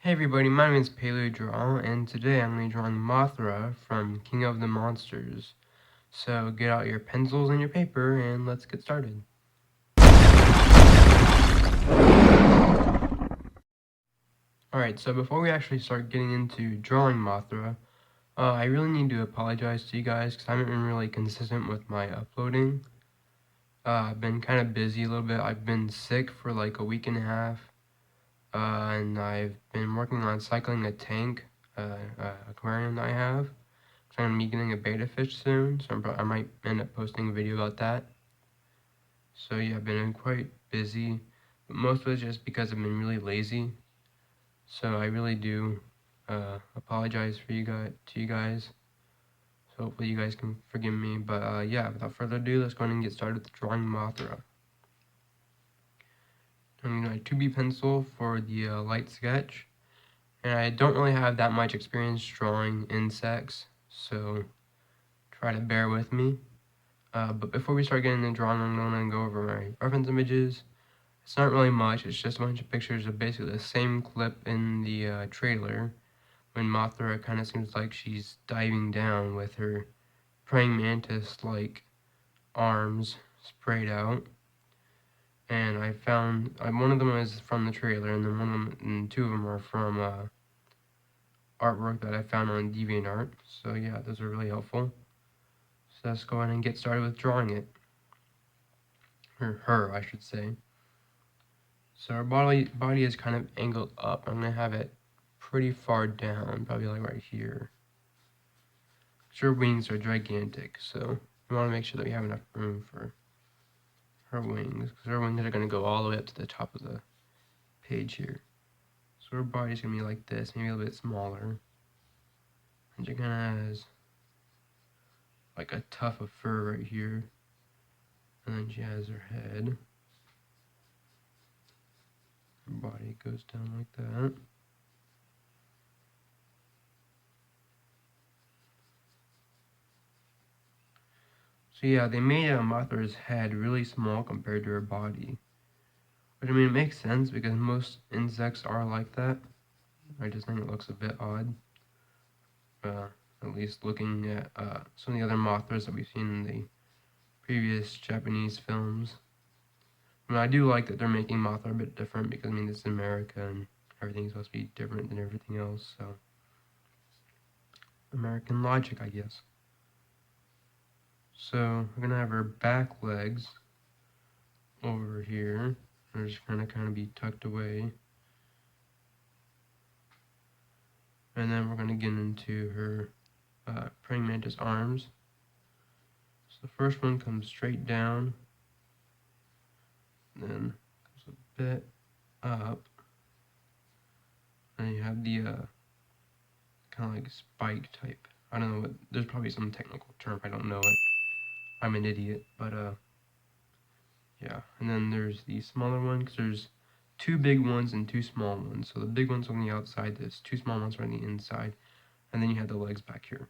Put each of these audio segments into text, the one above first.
Hey everybody, my name is Draw, and today I'm going to be drawing Mothra from King of the Monsters. So get out your pencils and your paper and let's get started. Alright, so before we actually start getting into drawing Mothra, I really need to apologize to you guys because I haven't been really consistent with my uploading. I've been kind of busy a little bit. I've been sick for like a week and a half, and I've been working on cycling a tank, aquarium that I have. I'm going to be getting a betta fish soon, so I might end up posting a video about that. So yeah, I've been quite busy, but most of it's just because I've been really lazy. So I really do apologize to you guys. So hopefully you guys can forgive me. But yeah, without further ado, let's go ahead and get started with drawing Mothra. I'm going to 2B pencil for the light sketch, and I don't really have that much experience drawing insects, so try to bear with me. But before we start getting into drawing, I'm going to go over my reference images. It's not really much, it's just a bunch of pictures of basically the same clip in the trailer, when Mothra kind of seems like she's diving down with her praying mantis-like arms sprayed out. And I found, one of them is from the trailer, and then two of them are from artwork that I found on DeviantArt. So yeah, those are really helpful. So let's go ahead and get started with drawing it. Or her, I should say. So our body is kind of angled up. I'm going to have it pretty far down, probably like right here. Her wings are gigantic, so we want to make sure that we have enough room for her wings, because her wings are going to go all the way up to the top of the page here. So her body's going to be like this, maybe a little bit smaller. And she kind of has like a tuft of fur right here. And then she has her head. Her body goes down like that. So yeah, they made Mothra's head really small compared to her body. Which, I mean, it makes sense because most insects are like that. I just think it looks a bit odd. At least looking at some of the other Mothras that we've seen in the previous Japanese films. I mean, I do like that they're making Mothra a bit different because, I mean, this is America and everything's supposed to be different than everything else, so. American logic, I guess. So, we're gonna have her back legs over here. They're just gonna kind of be tucked away. And then we're gonna get into her praying mantis arms. So the first one comes straight down, then goes a bit up, and you have the kind of like spike type. I don't know what, there's probably some technical term, I don't know it. I'm an idiot, but yeah. And then there's the smaller one, because there's two big ones and two small ones. So the big one's on the outside, there's two small ones on the inside, and then you have the legs back here.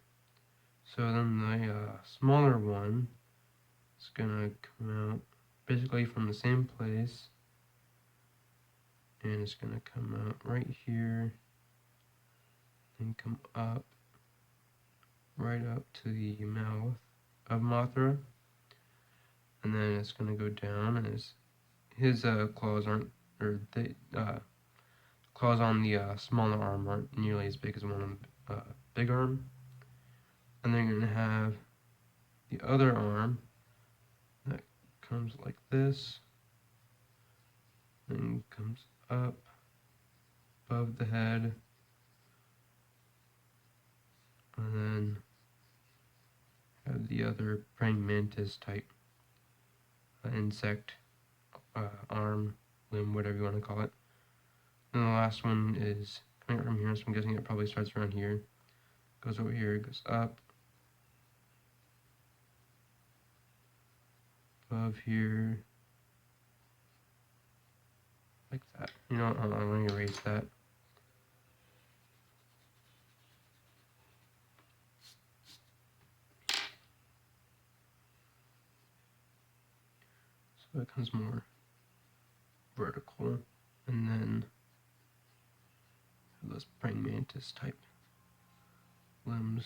So then the smaller one is gonna come out basically from the same place, and it's gonna come out right here, and come up, right up to the mouth of Mothra, and then it's gonna go down, and his claws aren't, or the claws on the smaller arm aren't nearly as big as one on the big arm, and then you're gonna have the other arm that comes like this, and comes up above the head, and then have the other praying mantis type insect arm, limb, whatever you want to call it. And the last one is coming from here, so I'm guessing it probably starts around here. Goes over here, goes up, above here, like that. You know what, hold on, I'm going to erase that. So it becomes more vertical, and then those praying mantis type limbs.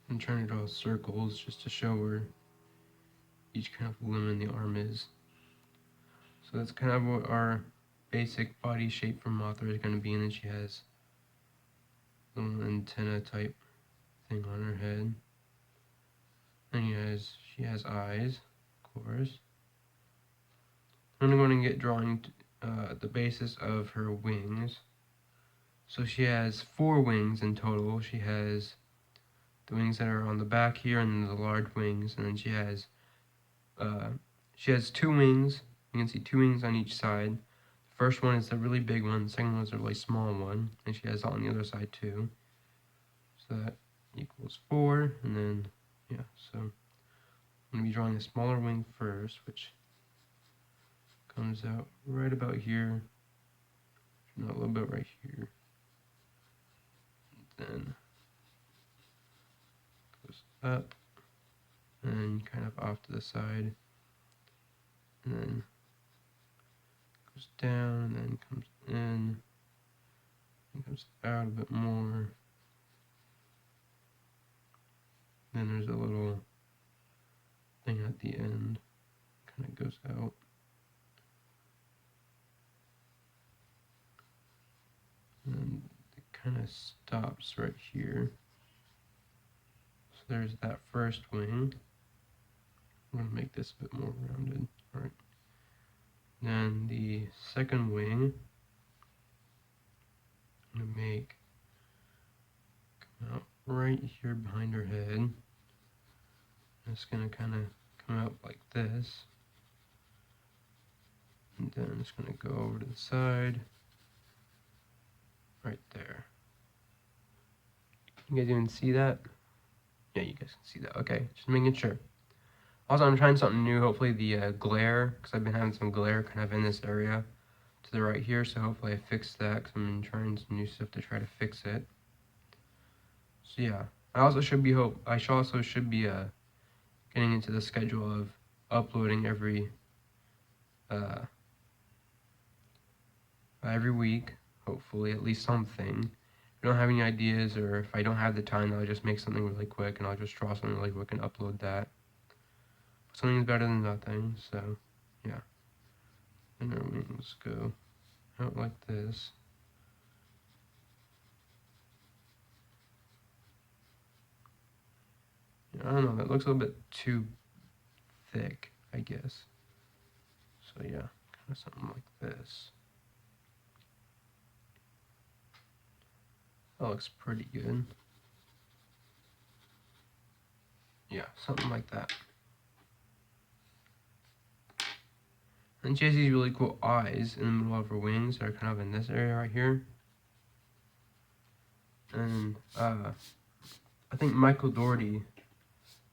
I'm trying to draw circles just to show where each kind of limb in the arm is. So that's kind of what our basic body shape for Mothra is going to be, and then she has a little antenna type thing on her head. And she has eyes, of course. I'm going to get drawing the basis of her wings. So she has 4 wings in total. She has the wings that are on the back here, and then the large wings, and then she has 2 wings. You can see 2 wings on each side. The first one is the really big one, the second one is a really small one, and she has that on the other side too. So that equals 4, and then, yeah, so I'm going to be drawing a smaller wing first, which comes out right about here, not a little bit right here, then goes up, and kind of off to the side, and then goes down, and then comes in, and comes out a bit more. Then there's a little thing at the end, kind of goes out. And it kind of stops right here. So there's that first wing. I'm going to make this a bit more rounded. Alright. Then the second wing, I'm going to make come out right here behind her head. It's going to kind of come out like this. And then it's going to go over to the side. Right there. You guys even see that? Yeah, you guys can see that. Okay, just making sure. Also, I'm trying something new. Hopefully the glare, because I've been having some glare kind of in this area to the right here. So hopefully I fix that, because I'm trying some new stuff to try to fix it. So yeah, I also should be getting into the schedule of uploading every week. Hopefully, at least something. If I don't have any ideas, or if I don't have the time, I'll just make something really quick, and I'll just draw something really quick and upload that. Something's better than nothing, so yeah. And our wings go out like this. Yeah, I don't know, that looks a little bit too thick, I guess. So yeah, kind of something like this. That looks pretty good. Yeah, something like that. And she has these really cool eyes in the middle of her wings that are kind of in this area right here. And I think Michael Dougherty,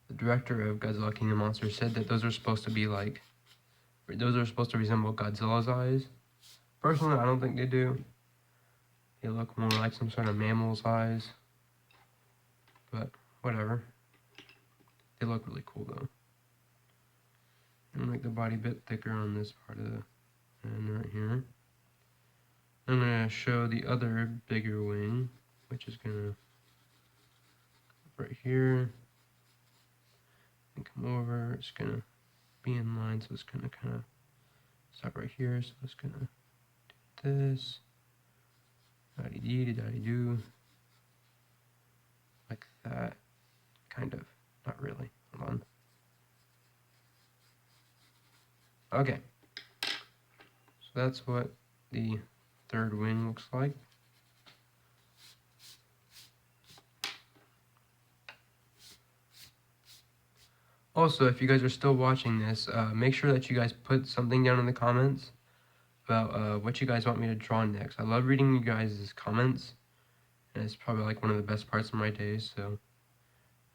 the director of Godzilla King of Monsters, said that those are supposed to resemble Godzilla's eyes. Personally, I don't think they do. They look more like some sort of mammal's eyes. But whatever. They look really cool though. I'm gonna make the body a bit thicker on this part of the end right here. I'm gonna show the other bigger wing, which is gonna right here and come over. It's gonna be in line, so it's gonna kind of stop right here. So it's gonna do this, da-dee-dee-dee-da-dee-doo, like that, kind of. Not really. Hold on. Okay. So that's what the third wing looks like. Also, if you guys are still watching this, make sure that you guys put something down in the comments about what you guys want me to draw next. I love reading you guys' comments, and it's probably like one of the best parts of my day, so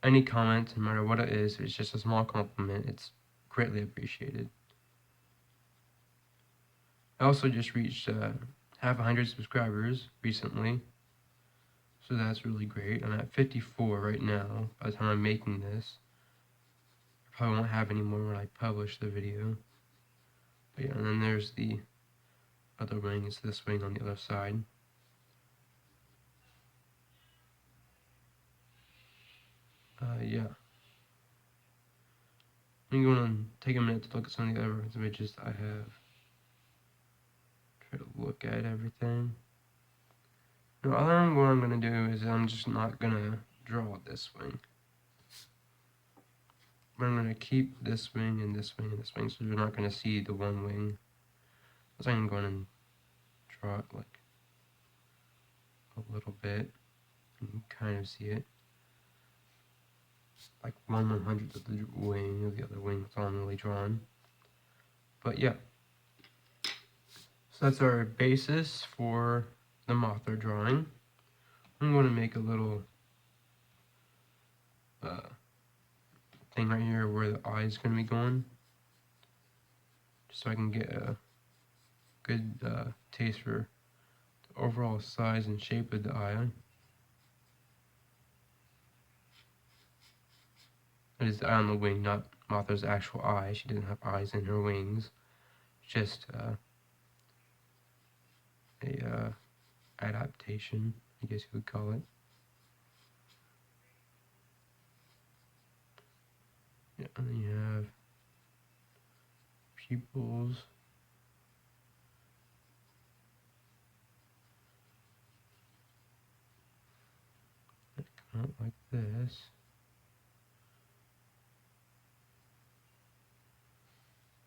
any comment, no matter what it is, if it's just a small compliment, it's greatly appreciated. I also just reached half 100 subscribers recently, so that's really great. I'm at 54 right now by the time I'm making this. I probably won't have any more when I publish the video. But yeah, and then there's the other wing is this wing on the other side. Yeah. I'm going to take a minute to look at some of the other images I have. Try to look at everything. Now, what I'm going to do is I'm just not going to draw this wing. But I'm going to keep this wing and this wing and this wing, so you're not going to see the one wing. So I'm going to draw it like a little bit. You can kind of see it. Like 1/100th of the wing of the other wing that's normally drawn. But yeah. So that's our basis for the Mothra drawing. I'm going to make a little thing right here where the eye is going to be going, just so I can get a good taste for the overall size and shape of the eye. That is the eye on the wing, not Mothra's actual eye. She doesn't have eyes in her wings. Just a adaptation, I guess you would call it. Yeah, and then you have pupils. That come out like this.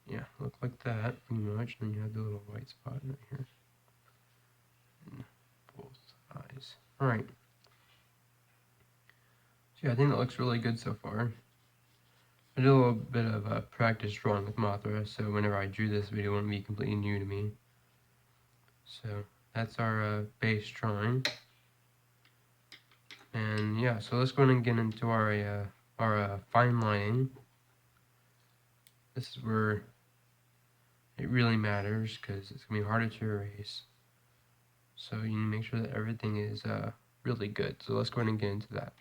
Yeah, look like that pretty much. And then you have the little white spot right here. And both eyes. Alright. So yeah, I think that looks really good so far. I did a little bit of practice drawing with Mothra, so whenever I drew this video, it wouldn't be completely new to me. So that's our base drawing. And yeah, so let's go ahead and get into our fine lining. This is where it really matters, because it's going to be harder to erase. So you need to make sure that everything is really good. So let's go ahead and get into that.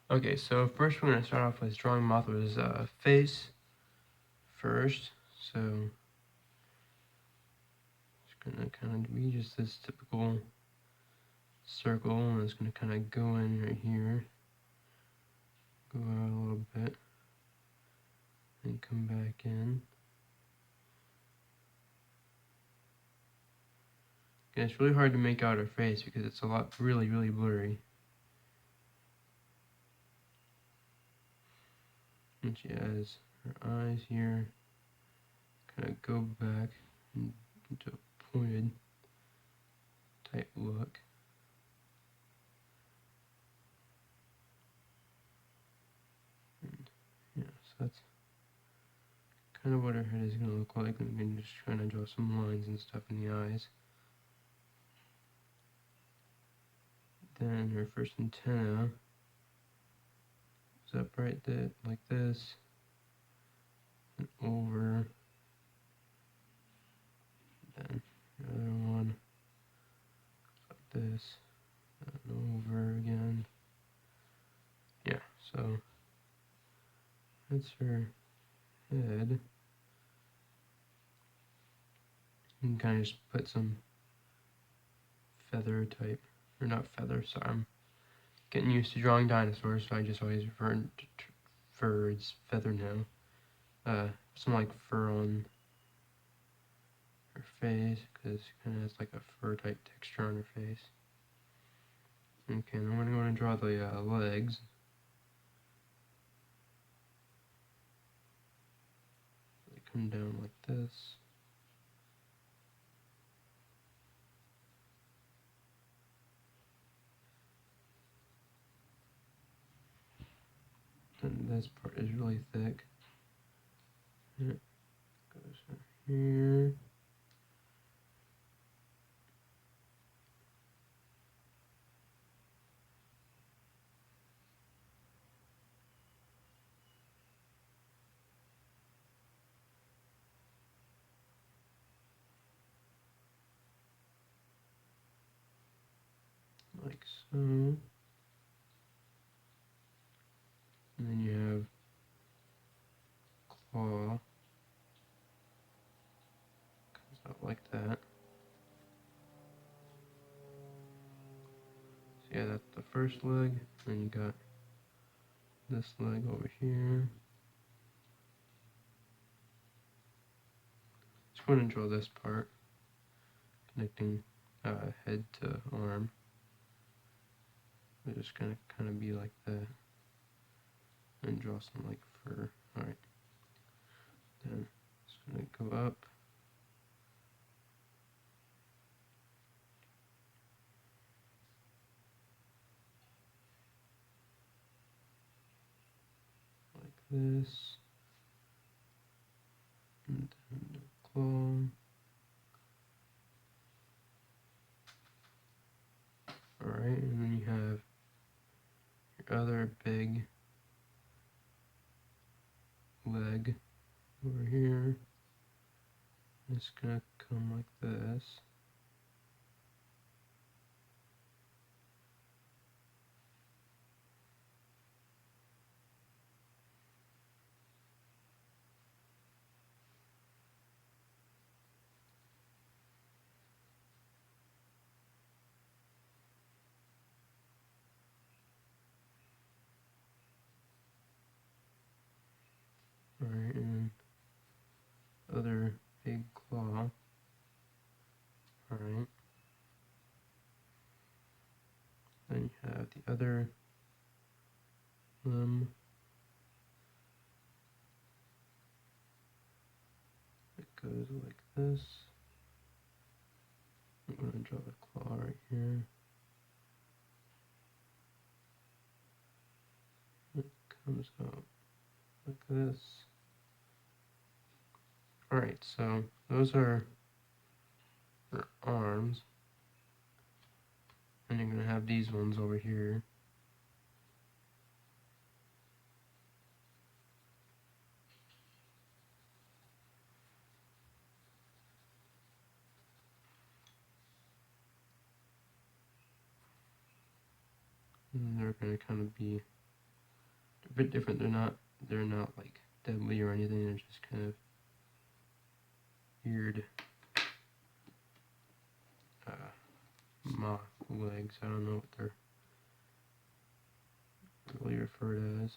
Okay, so first we're going to start off with drawing Mothra's face first. So it's going to kind of be just this typical circle, and it's going to kind of go in right here, go out a little bit, and come back in. And it's really hard to make out her face because it's a lot really blurry. And she has her eyes here, kind of go back into a pointed type look. And yeah, so that's kind of what her head is going to look like. And I'm just trying to draw some lines and stuff in the eyes. Then her first antenna is up right there, like this, and over. Then the other one like this, and over again. Yeah, so that's her head. You can kind of just put some feather type, or not feather, so I'm getting used to drawing dinosaurs, so I just always refer to fur as feather now. Some like fur on her face, because it kind of has like a fur type texture on her face. Okay, and I'm going to go and draw the legs. They come down like this. And this part is really thick. And it goes here. Like so. And then you have claw. like that. So yeah, that's the first leg. Then you got this leg over here. Just going to draw this part, connecting head to arm. We're just gonna kind of be like that, and draw some like fur. All right. Then it's gonna go up. Like this. And then the claw. Alright, and then you have your other big leg over here. It's gonna come like this. Alright, and other big claw. Alright. Then you have the other limb. It goes like this. I'm going to draw the claw right here. It comes out like this. Alright, so those are her arms. And you're going to have these ones over here. And they're going to kind of be a bit different. They're not like deadly or anything. They're just kind of weird moth legs. I don't know what they're really referred as.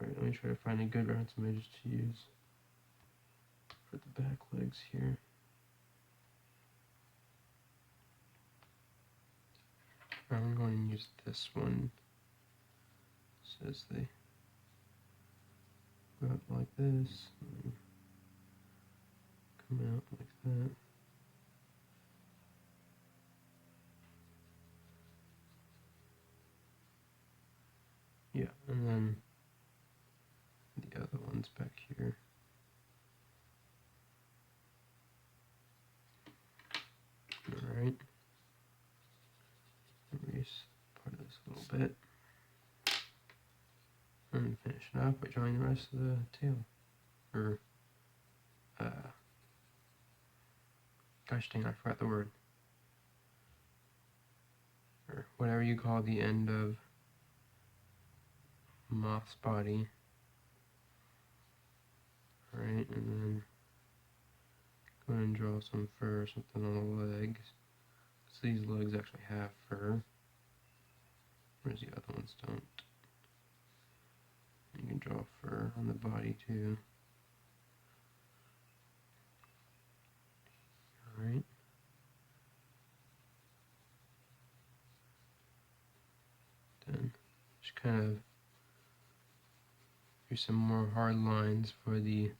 Alright, let me try to find a good reference image to use for the back legs here. I'm going to use this one. It says they go up like this, and come out like that. Yeah, and then the other one's back here. Alright. Erase part of this a little bit. And finish it off by drawing the rest of the tail. Or, gosh dang, I forgot the word. Or whatever you call the end of moth's body. Alright, and then go ahead and draw some fur or something on the legs. So these legs actually have fur, whereas the other ones don't. You can draw fur on the body too. Alright. Then just kind of do some more hard lines for the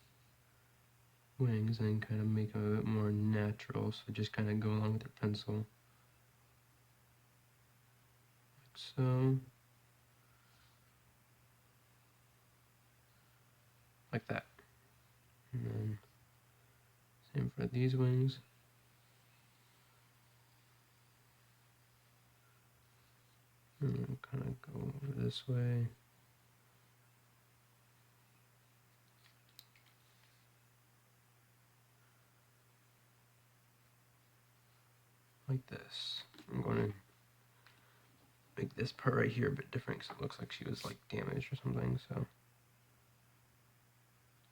wings and kind of make them a bit more natural. So just kind of go along with your pencil. Like so. Like that. And then same for these wings. And then kind of go over this way. Like this. I'm going to make this part right here a bit different because it looks like she was like damaged or something, so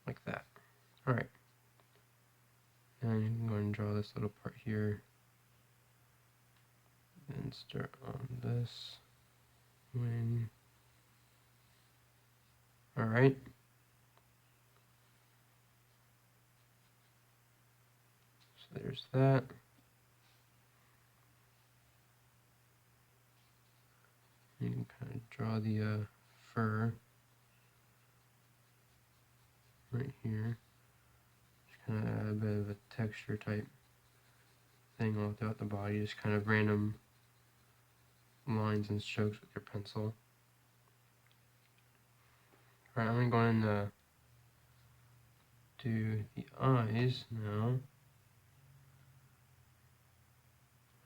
like that. Alright. this little part here and start on this wing. Alright. So there's that. You can kind of draw the fur right here. Just kind of add a bit of a texture type thing all throughout the body, just kind of random lines and strokes with your pencil. Alright, I'm going to go in and do the eyes now.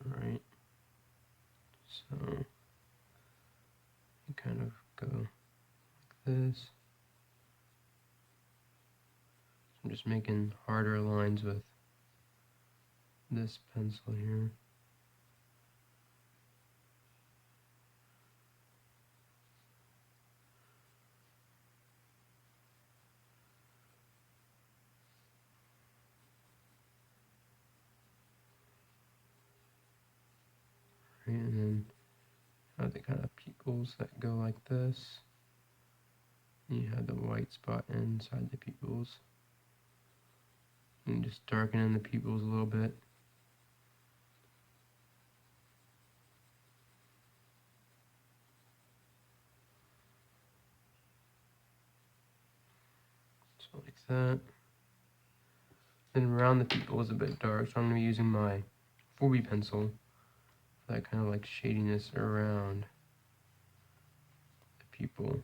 Alright, so you kind of go like this. I'm just making harder lines with this pencil here. Right, and then have the kind of pupils that go like this. And you have the white spot inside the pupils. And just darken in the pupils a little bit. So like that. Then around the pupil is a bit dark, so I'm going to be using my 4B pencil for that kind of like shadiness around the pupil.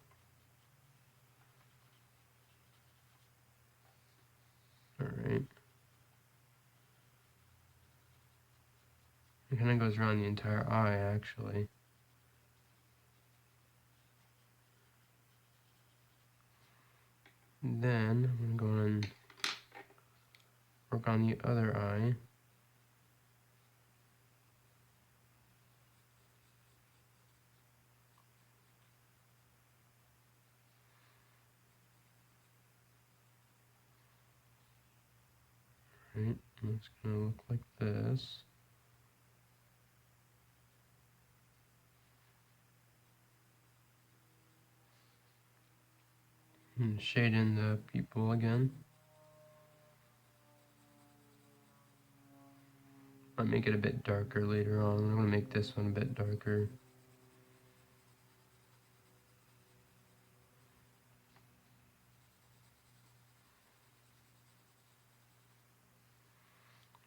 Alright. It kind of goes around the entire eye, actually. Then I'm going to go and work on the other eye. Right, and it's going to look like this. And shade in the pupil again. I'll make it a bit darker later on. I'm going to make this one a bit darker.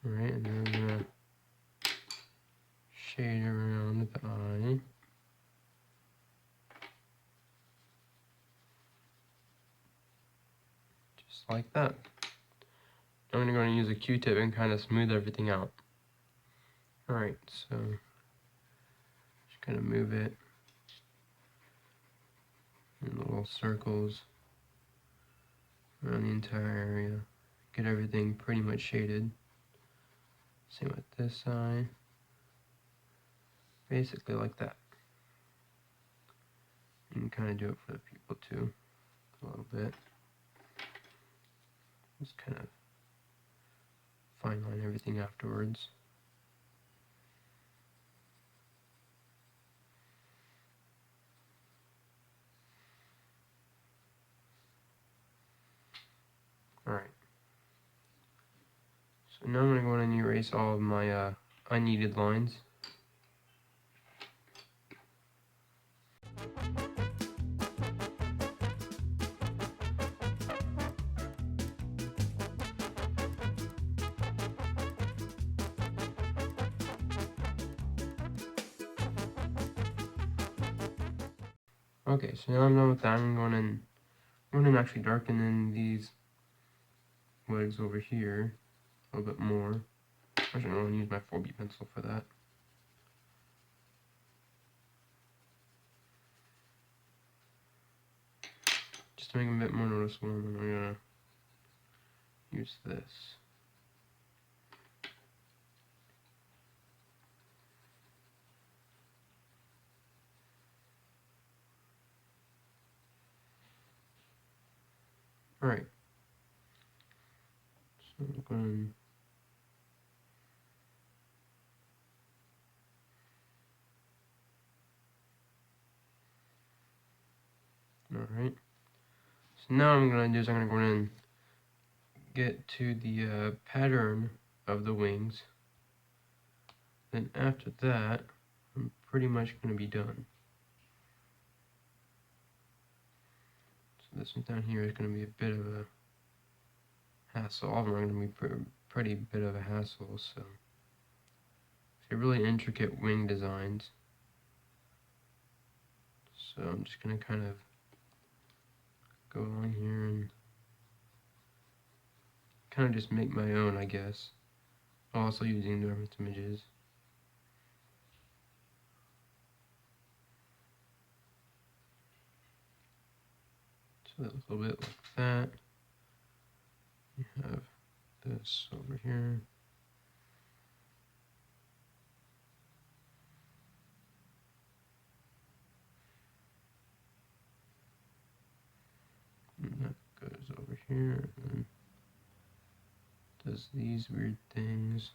Alright, and then I'm going to shade around the eye. Just like that. I'm going to use a Q-tip and kind of smooth everything out. Alright, so just kind of move it in little circles around the entire area. Get everything pretty much shaded. Same with this eye. Basically like that. You can kind of do it for the pupil too, a little bit. Just kind of fine line everything afterwards. Alright. So now I'm going to go in and erase all of my unneeded lines. Okay, so now I'm done with that. I'm going to actually darken in these legs over here a little bit more. Actually, I'm going to use my 4B pencil for that. Just to make them a bit more noticeable, and then I'm going to use this. Alright. So I'm going So now what I'm going to do is I'm going to go in and get to the pattern of the wings. Then after that, I'm pretty much going to be done. So this one down here is going to be a bit of a hassle. All of them are going to be pretty bit of a hassle. So they're really intricate wing designs. So I'm just going to kind of go along here and kind of just make my own, I guess. Also using the reference images. So that looks a little bit like that. You have this over here. And that goes over here and does these weird things.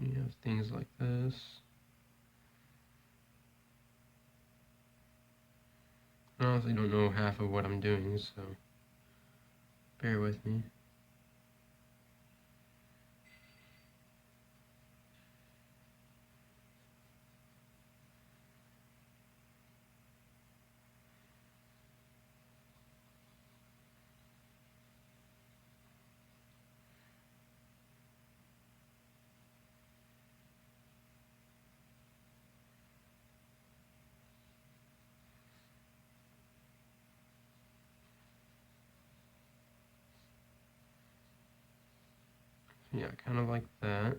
You have things like this. I honestly don't know half of what I'm doing, so bear with me. Yeah, kind of like that.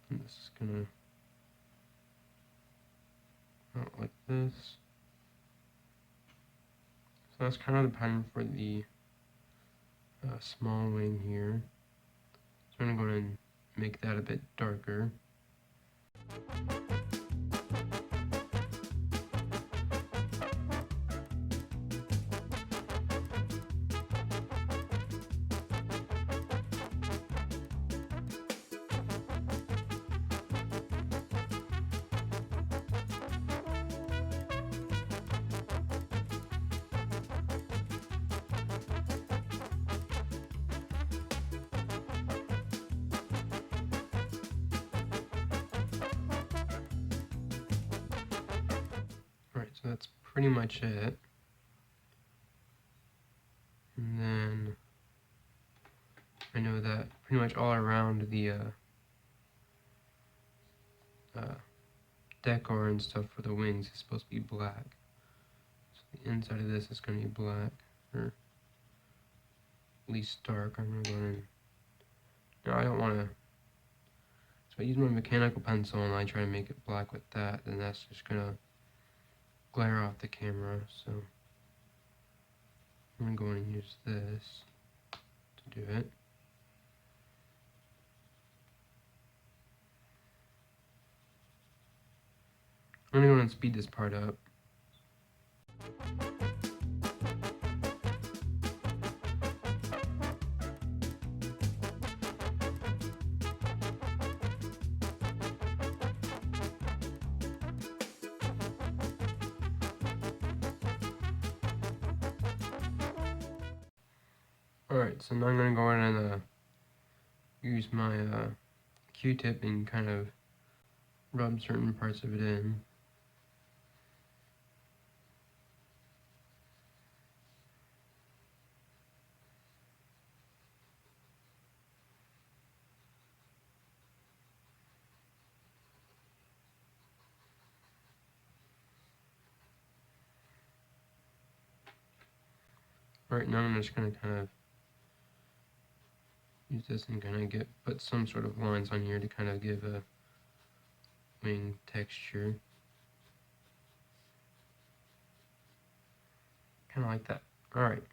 And this is gonna out like this. So that's kind of the pattern for the small wing here. So I'm gonna go ahead and make that a bit darker. Alright, so that's pretty much it. And then I know that pretty much all around the decor and stuff for the wings is supposed to be black. So the inside of this is going to be black, or at least dark. I'm going to go in. No, I don't want to. So I use my mechanical pencil and I try to make it black with that, and that's just going to glare off the camera. So I'm going to go in and use this to do it. I'm going to go and speed this part up. Alright, so now I'm going to go in and use my Q-tip and kind of rub certain parts of it in. Right now I'm just going to kind of use this and kind of put some sort of lines on here to kind of give a wing texture. Kind of like that. Alright.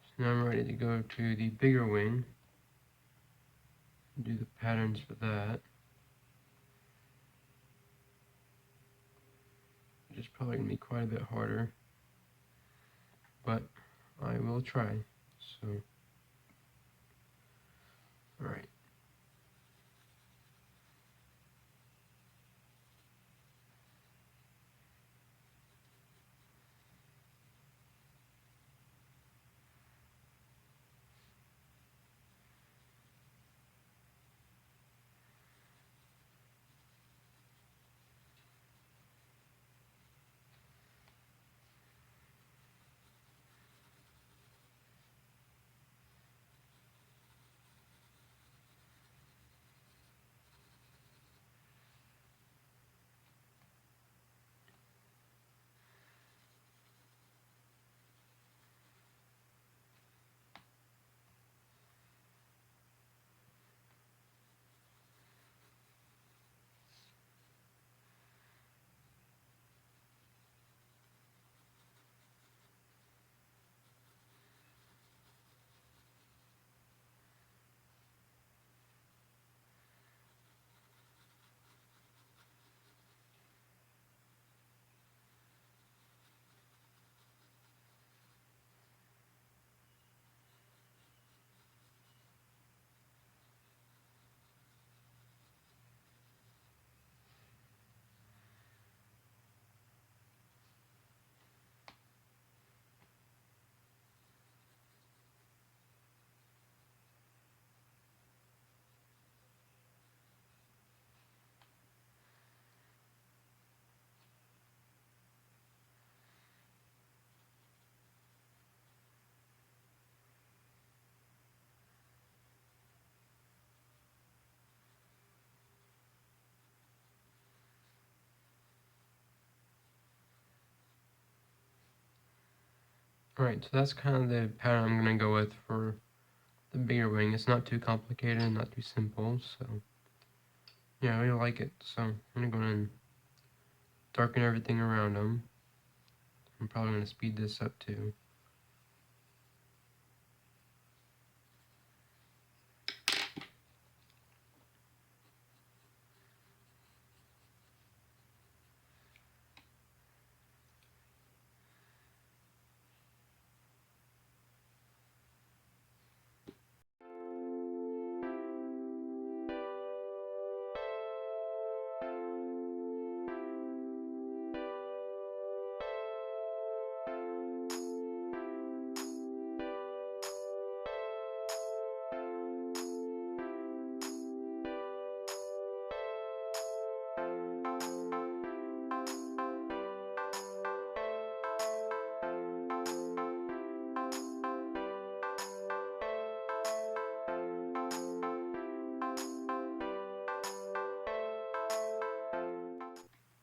So now I'm ready to go to the bigger wing. Do the patterns for that. Which is probably going to be quite a bit harder. but I will try. So, alright. Alright, so that's kind of the pattern I'm going to go with for the bigger wing. It's not too complicated, not too simple, so yeah, I really like it. So I'm going to go and darken everything around them. I'm probably going to speed this up too.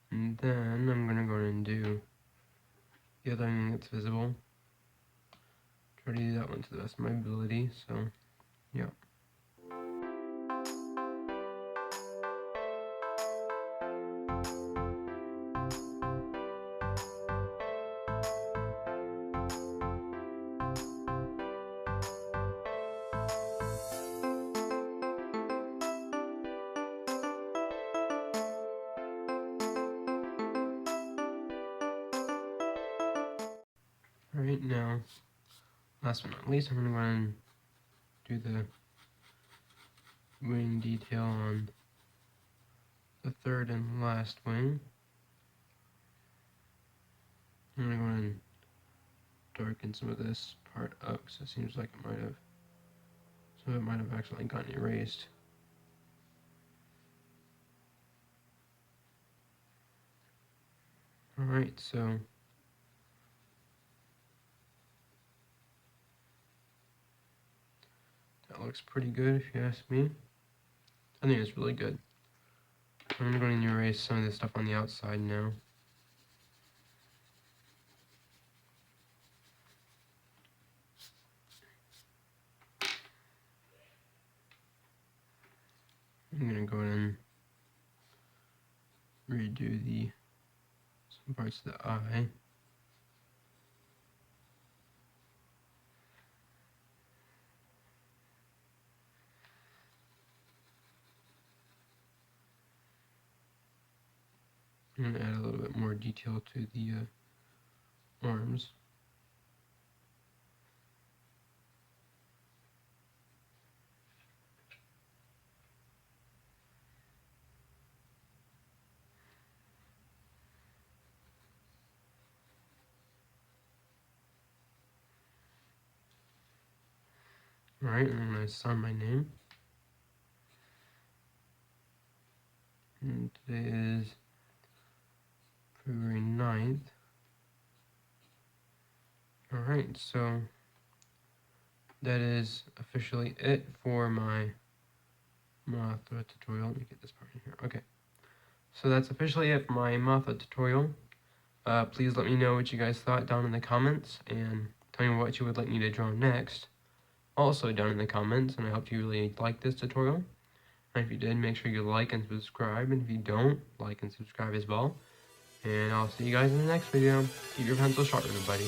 And then I'm going to go and do the other thing that's visible. Try to do that one to the best of my ability, so yeah. Alright, now, last but not least, I'm going to go and do the wing detail on the third and last wing. I'm going to go and darken some of this part up because it seems like some of it might have accidentally gotten erased. Alright, so that looks pretty good if you ask me. I think it's really good. I'm going to erase some of this stuff on the outside now. I'm going to go ahead and redo some parts of the eye. I'm going to add a little bit more detail to the arms. Alright, I'm going to sign my name. And today is February 9th. Alright, so that is officially it for my Mothra tutorial. Let me get this part in here. Okay, so that's officially it for my Mothra tutorial. Please let me know what you guys thought down in the comments, and tell me what you would like me to draw next. Also down in the comments, and I hope you really liked this tutorial. And if you did, make sure you like and subscribe, and if you don't, like and subscribe as well. And I'll see you guys in the next video. Keep your pencil sharp, everybody.